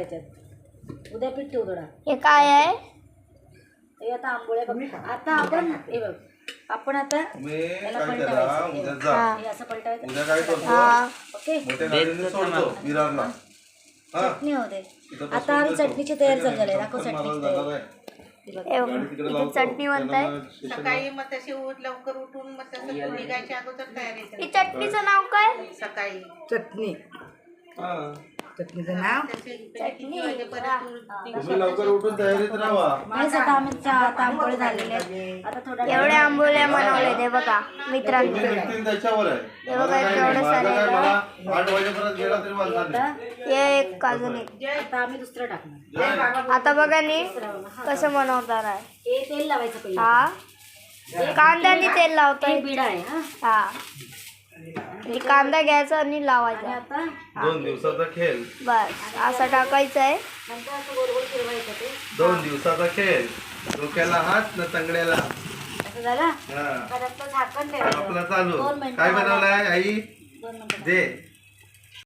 याच्यात उद्या पीठ ठेव थोडा. हे काय आहे? हे आता आंबोळ्या बघ. आता आपण हे बघ आपण आता याला पलटवायचं. हे असं पलटवायचं. उद्या काय करतो ओके मोठ्या गाडीने सोडतो विरारला. चटणी होते. आता आम्ही चटणीची तयारी चालू झाली. दाखव चटणीची तयारी. इथे चटणी म्हणताय. सकाळी मग तशी लवकर उठून मग तसं निघायच्या अगोदर तयारी ही चटणीचं नाव काय? सकाळी चटणी चटणीचं नाव तुम्ही लवकर उठून तयारीत राहा. नाही आता आम्ही आता आंबोळे झालेले आहेत. आता थोडा एवढे आंबोळ्या बनवले ते बघा मित्रांनो. तुम्ही निघतील त्याच्यावर आहे. हे बघा माझं केवढं काय, सारे. मला 8 वाजेपर्यंत गेला तरी वाजणार नाही. हे एक अजून एक. आता आम्ही दुसरं टाकणार. आता बघा नी कसं बनवणार आहे. हे तेल लावायचं पहिलं. हा कांद्याने तेल लावताय. हे बिडा आहे हा. हा हे कांदा घ्यायचा आणि लावायचा. आता 2 दिवसाचा खेळ. बस असं टाकायचं आहे. नंतर असं गोल गोल फिरवायचं ते. 2 दिवसाचा खेळ. डोक्याला हात ना तंगड्याला. असं झालं हा परत झाकण ठेवायचं. आपला चालू. 2 मिनिटं काय बनवलाय आई? 2 मिनिटं दे